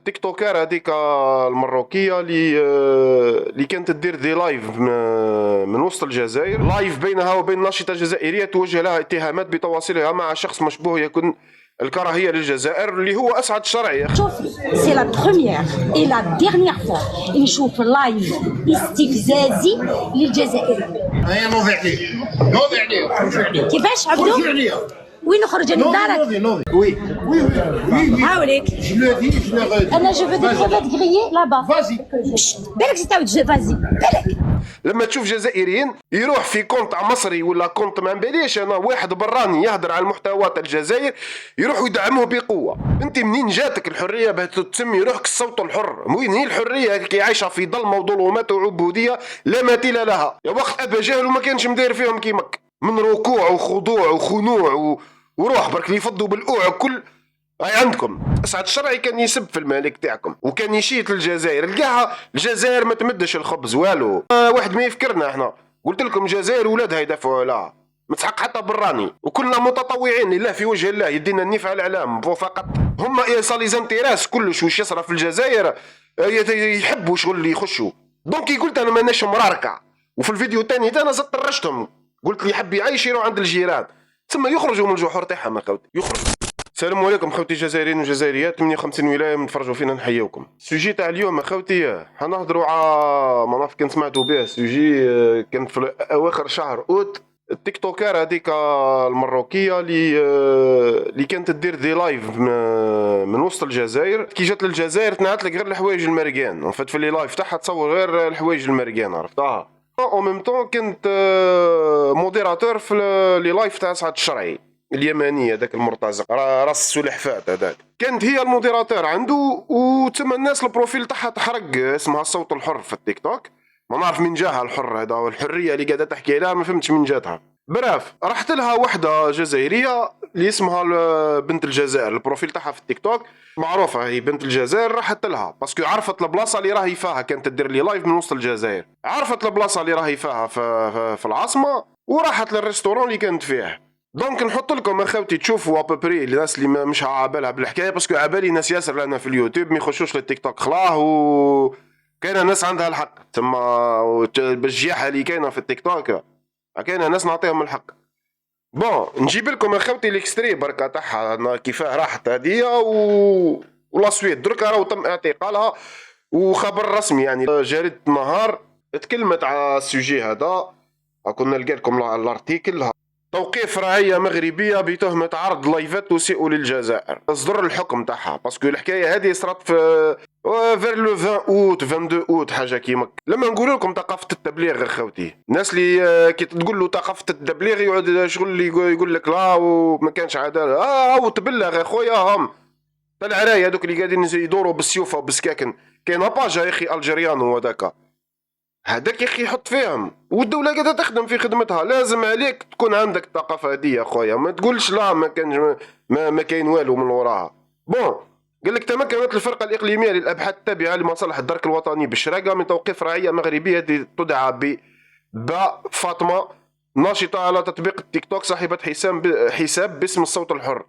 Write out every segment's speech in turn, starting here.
التيك توكر هذيك المروكيه اللي كانت تدير دي لايف من وسط الجزائر، لايف بينها وبين ناشطه جزائريه توجه لها اتهامات بتواصلها مع شخص مشبوه يكون الكراهيه للجزائر اللي هو اسعد الشرعي. شوفي سي لا بروميير اي لا ديرنيير فوا نشوف لايف استفزازي للجزائريين. هيا نوضي عليه نوضي عليه كيفاش عبدو؟ خرجي عليها وين نخرج من دارك؟ نوضي وي وي وي هاوليك جو لو دي جو لو انا جو فو دي كريفات غريي لابا. فازي بالك ستاود فازي بالك. لما تشوف جزائريين يروح في كونت تاع مصري ولا كونت ما نباليش انا واحد براني يهدر على المحتوى تاع الجزائر يروح يدعمه بقوه. انت منين جاتك الحريه باه تسمي روحك الصوت الحر؟ وين هي الحريه كي عايشه في ظلمه وظلمات وعبوديه لا مثيل لها؟ يا وقت ابا جهل وما كانش مداير فيهم كيمك من ركوع وخضوع وخنوع وروح برك اللي يفضوا بالاوع كل هاي عندكم. اسعد الشرعي كان يسب في الملك تاعكم وكان يشيت للجزائر. لقاها الجزائر ما تمدش الخبز والو. واحد ما يفكرنا احنا قلت لكم الجزائر ولادها يدافعوا عليها ما تسحق حتى براني وكلنا متطوعين لله في وجه الله يدينا النفع الاعلام فقط. هم صالي زنتيراس كلش وش يصرف في الجزائر يحبوا شغل اللي يخشوا. دونك قلت انا ماناش مراركع. وفي الفيديو الثاني انا زدت طرشتهم قلت لي يحب يعيش يروح عند الجيران ثم يخرجوا من الجحور تاعهم اخوتي يخرجوا. السلام عليكم خوتي الجزائريين والجزائريات 58 ولايه من تفرجوا فينا نحييكم. السوجي تاع اليوم اخوتي حنهضروا على ما نعرف كان سمعتوا به. السوجي كان في اواخر شهر اوت التيك توكر هذيك المروكيه اللي كانت تدير دي لايف من وسط الجزائر. كي جات للجزائر تنعت لك غير الحوايج المرقان في لي لايف تاعها تصور غير الحوايج المرقان عرفتها. او ميم طون كنت موديراتور في لي لايف تاع سعد الشرعي اليمانيه هذاك المرتزق راس السلحفات هذاك كانت هي الموديراتور عنده. وتما الناس البروفيل تاعها تحرق اسمها الصوت الحر في التيك توك. ما نعرف من جاها الحر هذا والحريه اللي قاعده تحكي لها ما فهمتش من جاتها. براف رحت لها وحده جزائريه اللي اسمها بنت الجزائر البروفيل تاعها في التيك توك معروفه هي بنت الجزائر. رحت لها باسكو عرفت البلاصه اللي راهي فيها كانت تدير لي لايف من وسط الجزائر. عرفت البلاصه اللي راهي فيها في العاصمه وراحت للريستورون اللي كانت فيه. دونك نحط لكم اخوتي تشوفوا ابري الناس اللي مش عابالها بالحكايه باسكو عبالي ناس ياسر لنا في اليوتيوب ما يخشوش للتيك توك خلاه كاينه ناس عندها الحق تما بالجياحه اللي كاينه في التيك توك كاينه ناس نعطيهم الحق. بون نجيب لكم اخوتي الاكستري بركه تاعها كيفاه راحت هذه ولا سويت دركا راهو تم اعتقالها وخبر رسمي يعني جريده النهار تكلمت على السوجي هذا. كنا نلقى لكم الارتيكل. توقيف رعية مغربية بتهمة عرض لايفات تسيء للجزائر. اصدر الحكم تاعها باسكو الحكاية هذه صارت في فير لو 20 اوت 22 اوت حاجة كيما. لما نقول لكم ثقافة التبليغ اخوتي الناس اللي كي تقول له ثقافة التبليغ يقعد شغل اللي يقول لك لا وما كانش عدالة. او تبلغ اخويا هم تاع العراية هذوك اللي قاعدين يدوروا بالسيوفة وبالسكاكن. كاين باجا يا اخي الجيريانو هذاك هذاك يا اخي يحط فيهم والدوله قاعده تخدم في خدمتها. لازم عليك تكون عندك الثقافه هذه يا خويا ما تقولش لا ما كان ما كاين والو من وراها. بون قال لك تمكنت الفرقه الاقليميه للابحاث التابعه لمصالح الدرك الوطني بالشراقه من توقيف رعيه مغربيه تدعى فاطمه ناشطه على تطبيق التيك توك صاحبه حساب باسم الصوت الحر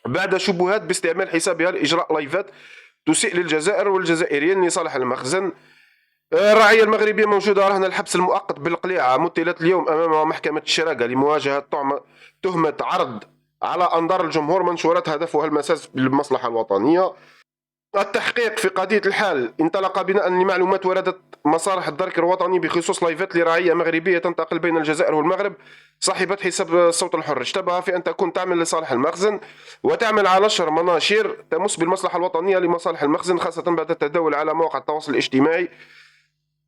بعد شبهات باستعمال حسابها لاجراء لايفات تسيء للجزائر والجزائريين لصالح المخزن. الرعية المغربية موجودة رهن الحبس المؤقت بالقليعة مثلت اليوم أمام محكمة الشراقة لمواجهة تهمة عرض على أنظار الجمهور منشورات هدفها المساس بالمصلحة الوطنية. التحقيق في قضية الحال انطلق بناء لمعلومات وردت مصالح الدرك الوطني بخصوص لايفات لرعية مغربية تنتقل بين الجزائر والمغرب صاحبة حساب الصوت الحر اشتبه في أن تكون تعمل لصالح المخزن وتعمل على نشر مناشير تمس بالمصلحة الوطنية لمصالح المخزن خاصة بعد التداول على مواقع التواصل الاجتماعي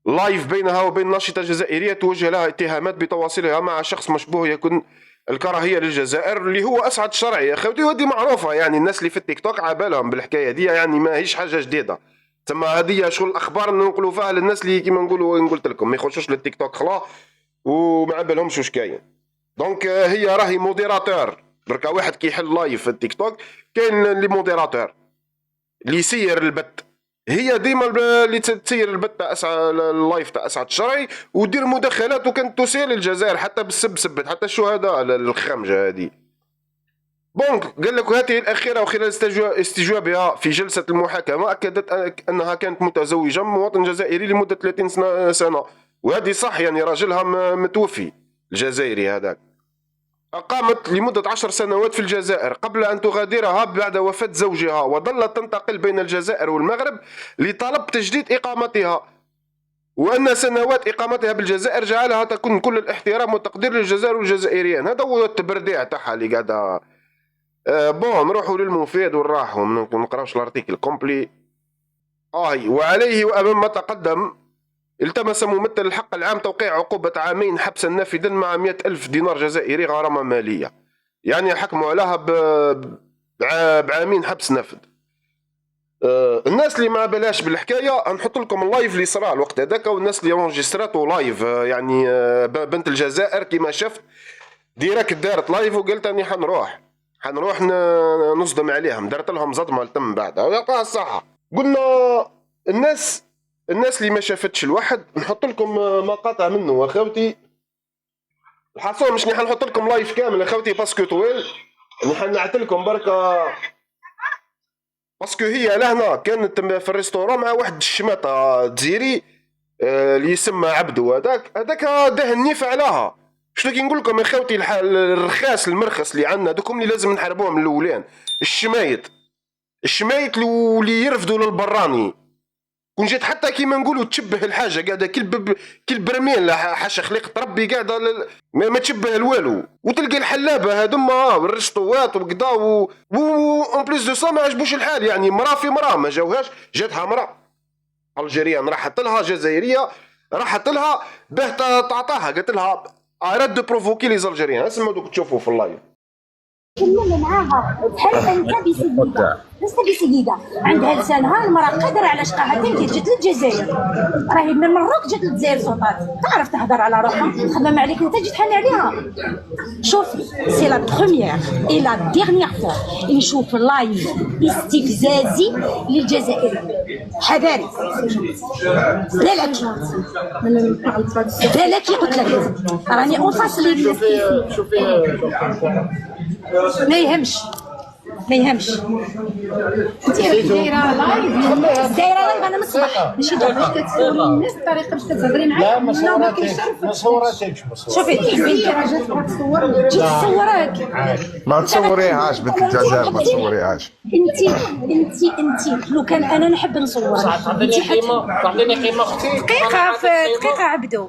لايف بينها وبين ناشطة جزائرية توجه لها اتهامات بتواصلها مع شخص مشبوه يكون الكراهية للجزائر اللي هو أسعد الشرعي. يا خوتي ودي معروفة يعني الناس اللي في التيك توك عابالهم بالحكاية دي يعني ما هيش حاجة جديدة. ثم هذه شغل الأخبار ننقلوا فيها للناس اللي كيما نقولوا قلت لكم ما يخشوش للتيك توك خلا وما بالهمش واش كاين. دونك هي راهي موديراتور دركا واحد كيحل لايف في التيك توك كاين اللي موديراتور اللي يسير البث. هي ديما اللي تسير البث تاع اللايف تاع اسعد الشرعي ودير مداخلات وكانت تسيء للجزائر حتى بالسب سبت حتى الشهداء الخمجه هذه. بونك قال لك هذه الأخيرة وخلال استجوابها في جلسة المحاكمة أكدت أنها كانت متزوجة من مواطن جزائري لمدة 30 سنة، وهذه صح يعني راجلها متوفي الجزائري هذاك. أقامت لمدة 10 سنوات في الجزائر قبل أن تغادرها بعد وفاة زوجها، وظلت تنتقل بين الجزائر والمغرب لطلب تجديد إقامتها، وأن سنوات إقامتها بالجزائر جعلها تكون كل الاحترام والتقدير للجزائر والجزائريين. هذا هو التبرديع تاعها اللي قاعدة. بون نروحوا للمفيد ونراحوا ما نقراوش الارتيكل كومبلي. وعليه وأمام ما تقدم التمس ممثل الحق العام توقيع عقوبة 2 عام حبسا نافذا مع 100,000 دينار جزائري غرامة مالية، يعني حكموا عليها ب2 حبس نافذ. الناس اللي ما بلاش بالحكايه نحط لكم اللايف اللي صرا الوقت هذاك، والناس اللي رونجستراتو لايف، يعني بنت الجزائر كيما شفت ديريكت دارت لايف وقلت اني حنروح نصدم عليهم، درت لهم صدمه التم بعدها ويعطيها الصحه. قلنا الناس اللي ما شافتش الواحد نحط لكم مقاطع منه اخوتي. الحصول مش حنحط لكم لايف كامل اخوتي باسكو طويل، حنعت لكم بركه باسكو هي لهنا كانت في الريستوران مع واحد الشماطه جزيري اللي يسمى عبدو. هذاك داه النيف عليها. شنو كي نقول لكم يا خوتي الرخاس المرخص اللي عندنا دوكم اللي لازم نحاربوهم من الاولين، الشمايت اللي يرفدوا للبراني. كون جات حتى كيما نقولوا تشبه الحاجه قاعده كل برميل حاشا خليقه ربي قاعده ما تشبه الوالو، وتلقى الحلابه هذوما والرشطوات وكذا اون بليس دو سا ما عجبوش الحال. يعني مراه في مراه ما جاوهاش، جاتها مراه الجيريان راحت لها جزائريه راحت لها باه تعطاها، قالت لها اراد دو بروفوكي لي زالجيريان. اسمعوا دوك تشوفوا في اللايف. كلمنا معاها بحال انت بسيده، لست بسيده عندها لسانها. المراه قادره على شقاها تنتي جات للجزائر، راهي من المروك جات للجزائر سلطات، تعرف تهضر على روحها، خدامه عليك انت تجي تحن عليها. شوفي سي لا بروميير اي لا ديرنيير فوا نشوف لايف استفزازي للجزائريين حذاري. لا لا لا لا كي قلت لك راني اونفاس لي ما يهمش انت دايره لايف انا من الصباح ماشي دابا كتسولي الناس الطريقه باش كتهضري معايا. لا ما صورتكش شوفي تحبي راجل تبغى تصور تجي تصورك ما تصوريهاش بنت الجزائر، ما تصوريهاش. انت لو كان انا نحب نصورك تعطيني قيمه اختي دقيقه عبدو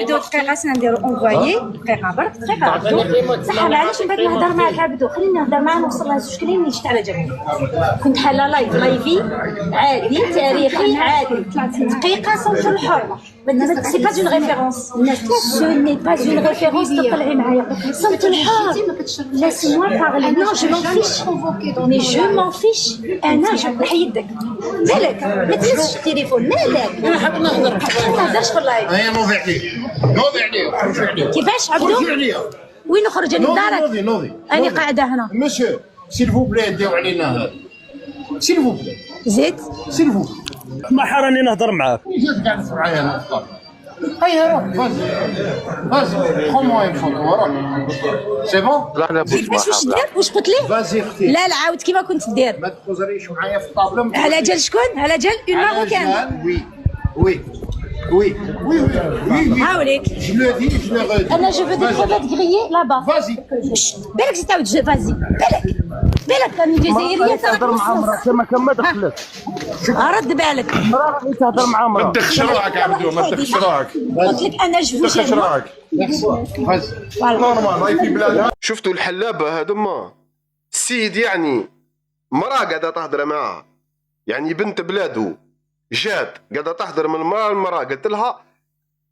دقيقه سنديرو اونفوايي دقيقه برك دقيقه عبدو صح. معليش نبغي نهضر معاك عبدو، خليني نهضر معاه نوصل لها زوج كلمات اللي شفت على جنب. كنت حاله لايفي عادي تاريخي عادي دقيقه صوت الحر. سي با اون ريفيرونس، سو ني با اون ريفيرونس تطلعي معايا صوت الحر. laisse-moi parler. Non, je m'en fiche. Mais je m'en fiche. أنا نحي يدك. مالك؟ ما تهزش التليفون، مالك؟ أنا نحب نهضر. ما نهضرش في اللايف. هيا نوضي عليه كيفاش عبدو؟ وين نخرج من دارك؟ نوضي أنا قاعدة هنا. مسيو سيل فو بلي ديو علينا هذا سيل فو بلي زيد؟ سيل فو ما حراني نهضر معاك. جات قاعد معايا انا في الطرف. هيا روح فازي خمو اي فوتو روح سي بون. واش دير؟ واش قلت ليه؟ فازي اختي لا عاود كيما كنت دير. ما تخزريش معايا في الطابلة. على جال شكون؟ على جال اون ماروكان. وي هاوليك. Je le dis, je le redis. أنا جو فو دي كروفيت غريي لابا. Vas-y. بالك تعاود فازي. بالك راني جزائرية تهضر مع مراتك ما دخلك. رد بالك. مراتك تهضر مع ما مراتك. تدخش روحك عبدو، ما تدخش روحك، قلت لك أنا جو تدخش روحك. Vas-y. نورمال راهي في بلادها. شفتوا الحلابه هذوما السيد يعني مراه قاعده تهضر معاه، يعني بنت بلادو جات قاعده تهضر من المراه قالت لها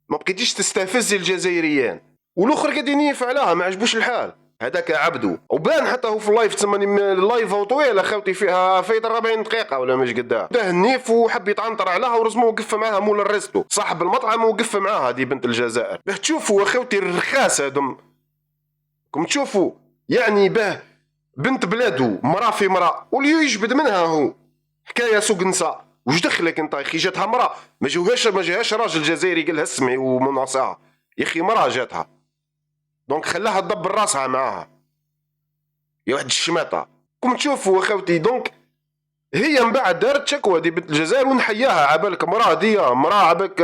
ما بقيتيش تستفزي الجزائريين، والاخر قاعدين يفعلها ما عجبوش الحال. هذاك عبدو وبان حتى هو في اللايف تسمى اللايف طويله خاوتي فيها فايت 40 دقيقه ولا مش قداه. داه النيف وحب يتعنطر عليها ورسمو وقف معاها مول الريستو صاحب المطعم وقف معاها هذه بنت الجزائر. باه تشوفوا اخوتي الرخاص هذم كم تشوفوا يعني باه بنت بلادو مراه في مراه واللي يجبد منها هو حكايه سوق نساء. وش دخلك انت يا اخي؟ جاتها مراه ما جاهاش راجل جزائري قالها اسمعي ومن عصاها يا اخي، مراه جاتها دونك خلاها تدبر راسها معاها. يا واحد الشماطه كم تشوفوا اخوتي. دونك هي من بعد دارت شكوى دي بنت الجزائر ونحياها. عبالك مراه دي مراه عبالك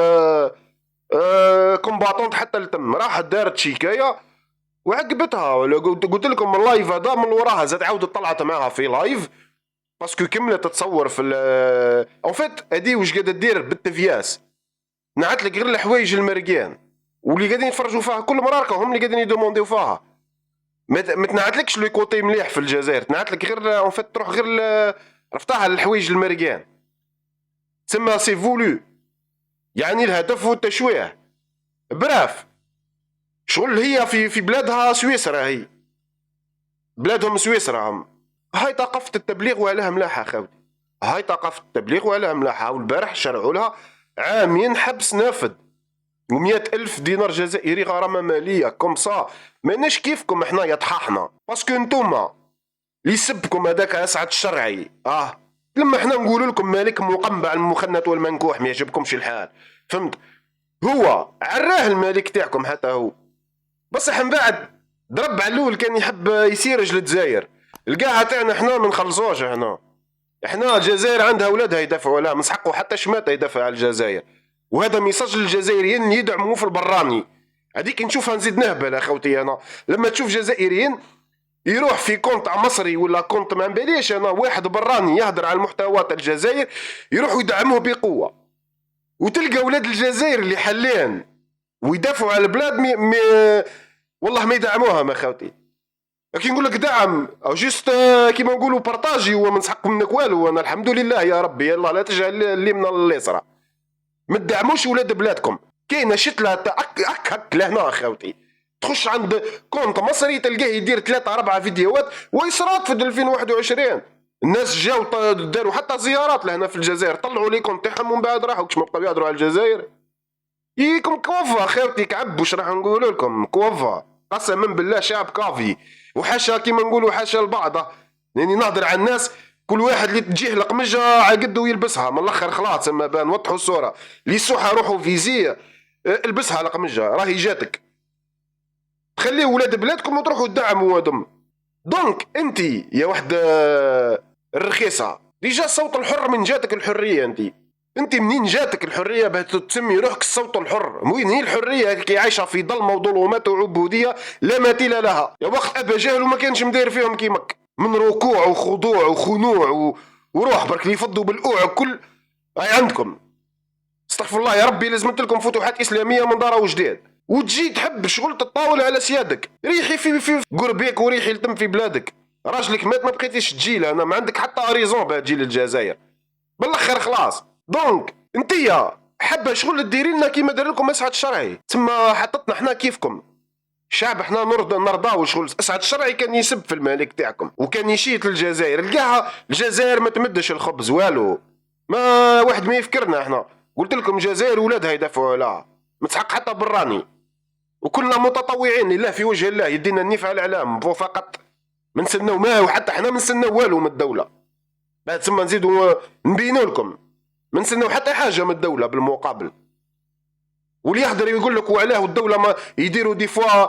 كومباتونت حتى التم، راحت دارت شكايه وعقبتها. قلت لكم اللايف هذا من وراها زاد عاودت طلعت معها في لايف باسكو كملت تتصور في اون فيت هادي واش قاعده دير بالتفياس. نعت لك غير الحوايج المرقان واللي قاعدين يتفرجوا فيها كل مره هم اللي قاعدين يدومونديو فيها. ما تنعتلكش لو كوتي مليح في الجزائر، تنعتلك غير اون فيت تروح غير رفتها الحوايج المرقان. تسمى سي فولو، يعني الهدف هو التشويه. براف شغل هي في بلادها سويسرا، هي بلادهم سويسرا هم. هاي ثقافة التبليغ وعليها ملاحة خاوتي، هاي ثقافة التبليغ وعليها ملاحة. والبارح شرعوا لها عامين حبس نافذ و100,000 دينار جزائري غرامة مالية. كومسا ماناش كيفكم احنا يا طحاحنا، باسكو نتوما اللي يسبكم هذاك اسعد الشرعي. لما احنا نقول لكم مالك مقنبع المخنث والمنكوح ما يعجبكمش الحال، فهمت؟ هو عراه الملك تاعكم حتى هو، بصح من بعد ضرب على الاول كان يحب يسيرج للجزائر. القاعة تاعنا احنا ما نخلصوش. احنا الجزائر عندها اولادها يدافعوا عليها، مسحقوا حتى شماته يدافع على الجزائر. وهذا ميساج للجزائريين يدعموا في البراني. هذيك نشوفها نزيد نهبل اخوتي. انا لما تشوف جزائريين يروح في كونت مصري ولا كونت ما نباليش انا واحد براني يهدر على المحتوى تاع الجزائر يروحوا يدعموه بقوه، وتلقى اولاد الجزائر اللي حلين ويدافعوا على البلاد والله ما يدعموها ما خوتي. لكن نقول لك دعم او جيست كيما نقولوا بارطاجي وما نسحق منك والو. انا الحمد لله يا ربي يلا لا تجعل اللي من اليسرى. ما تدعموش ولاد بلادكم. كاينه شتله هك لهنا خوتي، تخش عند كونت مصري تلقاه يدير 3-4 فيديوهات ويصرات في 2021. الناس جاو داروا حتى زيارات لهنا في الجزائر، طلعوا لي كونت تاعهم ومن بعد راحوا كش ما بقاو يهضروا على الجزائر. يكم كوفا خوتي كعب واش راح نقول لكم كوفا قسما بالله شعب كافي. وحاشا كيما نقولوا حاشا البعض يعني نهضر على الناس كل واحد اللي تجيه القمجه عقده يلبسها من الاخر خلاص. اما بان وضحوا الصوره اللي السوحه روحوا فيزيه البسها القمجه راهي جاتك. خليه ولاد بلادكم وتروحوا تدعموا ودم. دونك انت يا واحد الرخيصه ديجا الصوت الحر من جاتك الحريه. انت منين جاتك الحريه باه تسمي روحك الصوت الحر؟ وين هي الحريه كي عايشه في ظلمه وظلمات وعبوديه لا مثيل لها؟ يا وقت ابا جهل وما كانش مداير فيهم كيمك من ركوع وخضوع وخنوع وروح برك اللي يفضوا بالاوع كل هاي عندكم. استغفر الله يا ربي لازمت لكم فتوحات اسلاميه من دار وجداد وتجي تحب شغل تطاول على سيادك. ريحي في قربيك وريحي التم في بلادك. راجلك مات ما بقيتيش تجي له. انا ما عندك حتى اريزون باه تجي للجزائر بالاخر خلاص. دونك انتيا حابه شغل ديري لنا كيما دار لكم اسعد الشرعي تما حطتنا حنا كيفكم شعب. احنا نرضاو شغل اسعد الشرعي كان يسب في الملك تاعكم وكان يشيت للجزائر. القاها الجزائر ما تمدش الخبز والو، ما واحد ما يفكرنا. احنا قلت لكم الجزائر ولادها يدافعوا عليها متحق حتى براني. وكلنا متطوعين لله في وجه الله يدينا النفع الاعلام فقط. ما نستناو ما وحتى احنا ما نستناو والو من الدوله. بعد ثم نزيدوا نبينوا لكم ما نستناو حتى حاجه من الدوله بالمقابل. واللي يقدر يقول لك وعلاه والدوله ما يديروا دي فوا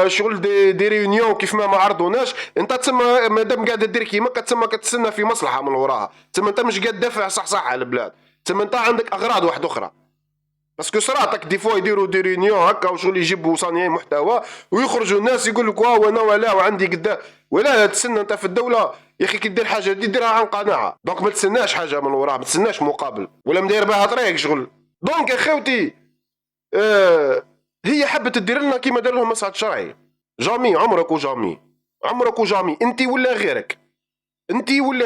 شغل دي ريونيون كيف ما عرضوناش. انت تسمى مادام قاعد دير كيما كتسمى كتسنى في مصلحه من وراها. تسمى انت مش قاعد تدافع صح على البلاد. تسمى انت عندك اغراض واحده اخرى. باسكو صراتك دي فوا يديروا دي ريونيون هكا وشغل يجيبوا صانعين محتوى ويخرجوا الناس يقول لك واو انا ولا وعندي قدا. ولا تسنى انت في الدوله يا اخي كي دير حاجه ديرها عن قناعه. دونك ما تسناش حاجه من وراها، ما تسناش مقابل ولا مداير بها طريق شغل. دونك اخوتي هي حبت تدير لنا كيما دار لهم مسعد شرعي. جامي عمرك وجامي انت ولا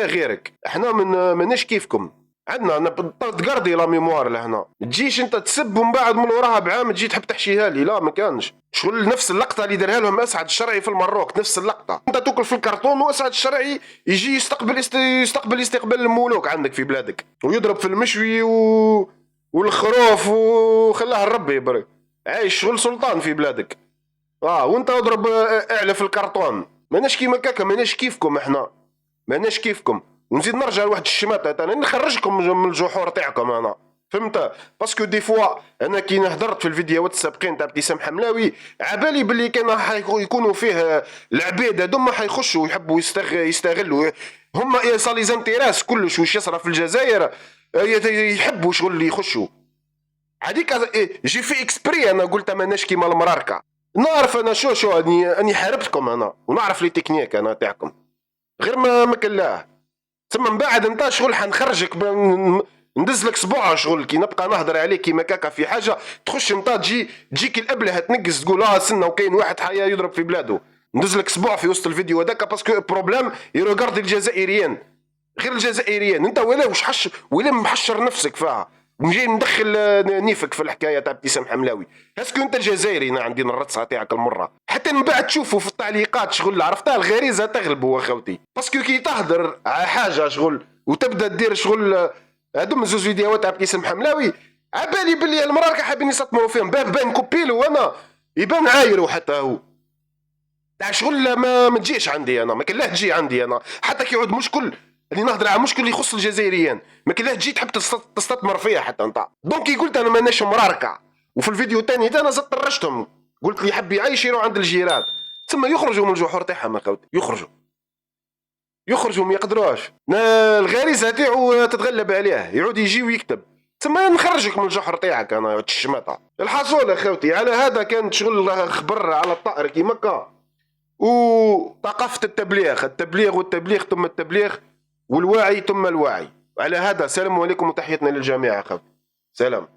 غيرك. احنا ماناش كيفكم. عندنا تقردي لا ميموار لهنا. تجيش انت تسب ومن بعد من وراها بعام تجي تحب تحشيها لي. لا ما كانش شغل نفس اللقطه اللي دارها لهم اسعد الشرعي في المروك. نفس اللقطه انت تاكل في الكرتون واسعد الشرعي يجي يستقبل استقبال الملوك عندك في بلادك ويضرب في المشوي والخروف وخلاه الربي يبارك. عايش شغل سلطان في بلادك. وانت اضرب اعلى الكرتون. ماناش كيما كاكا، ماناش كيفكم. احنا ماناش كيفكم. ونزيد نرجع لواحد الشماتة انا نخرجكم من الجحور تاعكم. انا فهمت؟ باسكو دي فوا انا كي هدرت في الفيديوهات السابقين تاع ابتسام حملاوي عبالي باللي كان يكونوا فيه العباد هذوما حيخشوا يحبوا يستغلوا هما صالي زانتيراس كلش واش يصرى في الجزائر يحبوا شغل يخشوا هذيك جي في اكسبري. انا قلت ما ناش كيما المراركه نعرف انا شو اني حاربتكم انا ونعرف لي تكنيك انا تاعكم غير ما كلاه. ثم من بعد انت شغل حنخرجك ندز لك صبوع شغل كي نبقى نهضر عليك كيما كاكا في حاجه تخش انت تجيك الابله تنقص تقول سنه وكاين واحد حيا يضرب في بلاده ندز لك صبوع في وسط الفيديو هذاك باسكو بروبليم يروغارد الجزائريين غير الجزائريين انت ولا واش ولا محشر نفسك فيها وجاي ندخل نيفك في الحكايه تاع ابتسام حملاوي. اسكو انت جزائري انا عندي الرصه تاعك المره حتى من بعد تشوفوا في التعليقات شغل عرفتها الغريزه تغلب هو خوتي باسكو كي تهدر على حاجه شغل وتبدا دير شغل هادوما زوج فيديوهات تاع ابتسام حملاوي عبالي باللي المراركه حابين يسطموا فيهم بان كوبيلو وانا يبان عايرو حتى هو تاع شغل ما تجيش عندي انا ما كلاه تجي عندي انا حتى كي يعود مشكل اللي نهضر على مشكل يخص الجزائريين ما كلاه تجي تحب تستثمر فيها حتى انت دونك قلت انا ماناش مراركه. وفي الفيديو الثاني انا زدت طرشتهم قلت اللي يحب يعيش يروح عند الجيران ثم يخرجوا من الجحور تاعهم اخوتي يخرجوا ما يقدروش الغريزه تاعو تتغلب عليه يعود يجي ويكتب ثم نخرجك من الجحر تاعك انا تشمطه. الحصول اخوتي على هذا كان شغل خبر على الطائر كيما هكا وثقافه التبليغ والتبليغ ثم التبليغ والوعي ثم الوعي. على هذا السلام عليكم وتحياتنا للجميع اخوتي. سلام.